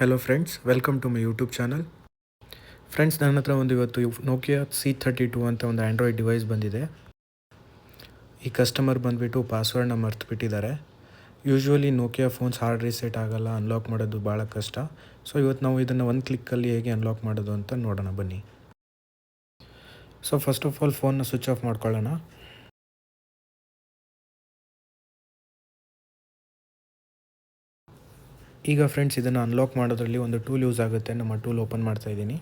Hello friends, welcome to my YouTube channel. Friends, ನನ್ನ ಹತ್ರ ಇವತ್ತು ನೋಕಿಯಾ C32 ಅಂತ ಒಂದು ಆ್ಯಂಡ್ರಾಯ್ಡ್ ಡಿವೈಸ್ ಬಂದಿದೆ. ಈ ಕಸ್ಟಮರ್ ಬಂದುಬಿಟ್ಟು ಪಾಸ್ವರ್ಡ್ನ ಮರ್ತುಬಿಟ್ಟಿದ್ದಾರೆ. Usually Nokia phones hard reset ಆಗೋಲ್ಲ, ಅನ್ಲಾಕ್ ಮಾಡೋದು ಭಾಳ ಕಷ್ಟ. ಸೊ ಇವತ್ತು ನಾವು ಇದನ್ನು ಒಂದು ಕ್ಲಿಕ್ಕಲ್ಲಿ ಹೇಗೆ ಅನ್ಲಾಕ್ ಮಾಡೋದು ಅಂತ ನೋಡೋಣ ಬನ್ನಿ. ಸೊ ಫಸ್ಟ್ ಆಫ್ ಆಲ್ ಫೋನ್ನ ಸ್ವಿಚ್ ಆಫ್ ಮಾಡ್ಕೊಳ್ಳೋಣ. ಈಗ ಫ್ರೆಂಡ್ಸ್, ಇದನ್ನು ಅನ್ಲಾಕ್ ಮಾಡೋದ್ರಲ್ಲಿ ಒಂದು ಟೂಲ್ ಯೂಸ್ ಆಗುತ್ತೆ. ನಮ್ಮ ಟೂಲ್ ಓಪನ್ ಮಾಡ್ತಾ ಇದ್ದೀನಿ.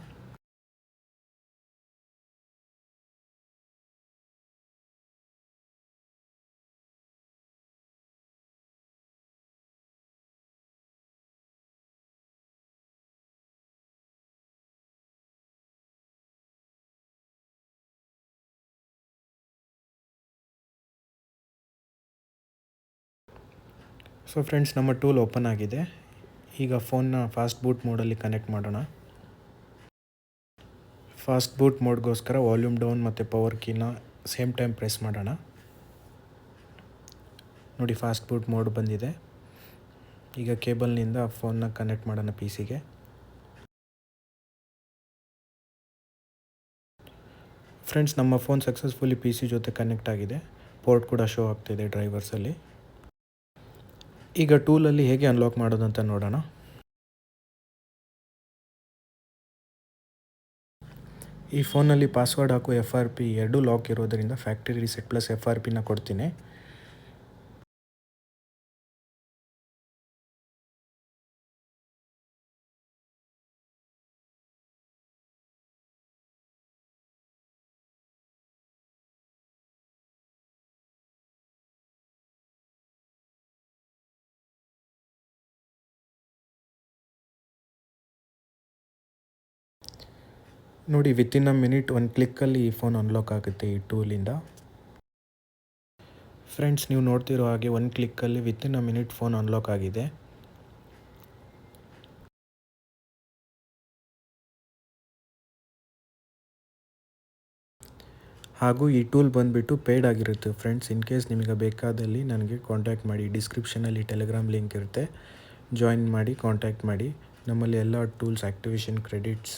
ಸೊ ಫ್ರೆಂಡ್ಸ್, ನಮ್ಮ ಟೂಲ್ ಓಪನ್ ಆಗಿದೆ. ಈಗ ಫೋನ್ನ ಫಾಸ್ಟ್ ಬೂಟ್ ಮೋಡಲ್ಲಿ ಕನೆಕ್ಟ್ ಮಾಡೋಣ. ಫಾಸ್ಟ್ ಬೂಟ್ ಮೋಡ್ಗೋಸ್ಕರ ವಾಲ್ಯೂಮ್ ಡೌನ್ ಮತ್ತು ಪವರ್ ಕೀನ ಸೇಮ್ ಟೈಮ್ ಪ್ರೆಸ್ ಮಾಡೋಣ. ನೋಡಿ, ಫಾಸ್ಟ್ ಬೂಟ್ ಮೋಡ್ ಬಂದಿದೆ. ಈಗ ಕೇಬಲ್ನಿಂದ ಫೋನ್ನ ಕನೆಕ್ಟ್ ಮಾಡೋಣ PC-ಗೆ. ಫ್ರೆಂಡ್ಸ್, ನಮ್ಮ ಫೋನ್ ಸಕ್ಸಸ್ಫುಲಿ PC ಜೊತೆ ಕನೆಕ್ಟ್ ಆಗಿದೆ. ಪೋರ್ಟ್ ಕೂಡ ಶೋ ಆಗ್ತಿದೆ ಡ್ರೈವರ್ಸಲ್ಲಿ. ಈಗ ಟೂಲಲ್ಲಿ ಹೇಗೆ ಅನ್ಲಾಕ್ ಮಾಡೋದಂತ ನೋಡೋಣ. ಈ ಫೋನಲ್ಲಿ ಪಾಸ್ವರ್ಡ್ ಹಾಕೋ FRP ಎರಡೂ ಲಾಕ್ ಇರೋದರಿಂದ ಫ್ಯಾಕ್ಟ್ರಿ ರೀಸೆಟ್ ಪ್ಲಸ್ FRPನ ಕೊಡ್ತೀನಿ. ನೋಡಿ, ವಿತಿನ್ ಅ ಮಿನಿಟ್ ಒಂದು ಕ್ಲಿಕ್ಕಲ್ಲಿ ಈ ಫೋನ್ ಅನ್ಲಾಕ್ ಆಗುತ್ತೆ ಈ ಟೂಲಿಂದ. ಫ್ರೆಂಡ್ಸ್, ನೀವು ನೋಡ್ತಿರೋ ಹಾಗೆ ಒಂದು ಕ್ಲಿಕ್ಕಲ್ಲಿ within a minute phone unlock ಆಗಿದೆ. ಹಾಗೂ ಈ ಟೂಲ್ ಬಂದುಬಿಟ್ಟು ಪೇಯ್ಡ್ ಆಗಿರುತ್ತೆ ಫ್ರೆಂಡ್ಸ್. ಇನ್ ಕೇಸ್ ನಿಮಗೆ ಬೇಕಾದಲ್ಲಿ ನನಗೆ ಕಾಂಟ್ಯಾಕ್ಟ್ ಮಾಡಿ. ಡಿಸ್ಕ್ರಿಪ್ಷನಲ್ಲಿ ಟೆಲಿಗ್ರಾಮ್ ಲಿಂಕ್ ಇರುತ್ತೆ, ಜಾಯಿನ್ ಮಾಡಿ, ಕಾಂಟ್ಯಾಕ್ಟ್ ಮಾಡಿ. ನಮ್ಮಲ್ಲಿ ಎಲ್ಲ ಟೂಲ್ಸ್, ಆ್ಯಕ್ಟಿವೇಷನ್ ಕ್ರೆಡಿಟ್ಸ್,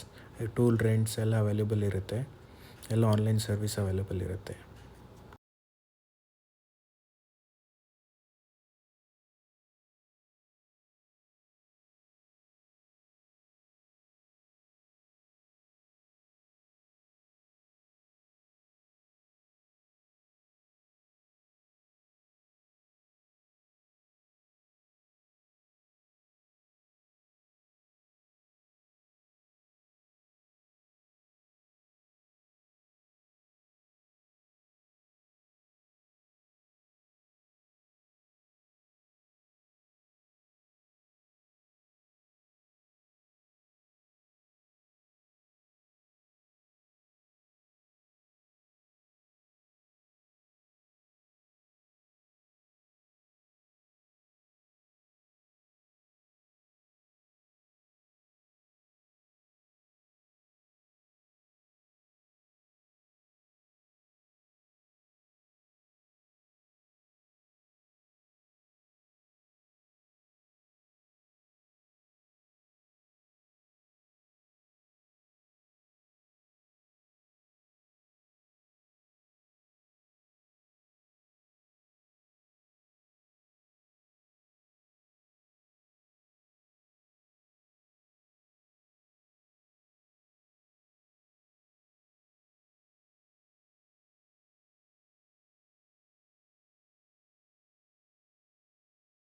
ಟೂಲ್ ರೆಂಟ್ಸ್ ಎಲ್ಲ ಅವೈಲೇಬಲ್ ಇರುತ್ತೆ. ಎಲ್ಲ ಆನ್ಲೈನ್ ಸರ್ವಿಸ್ ಅವೈಲೇಬಲ್ ಇರುತ್ತೆ.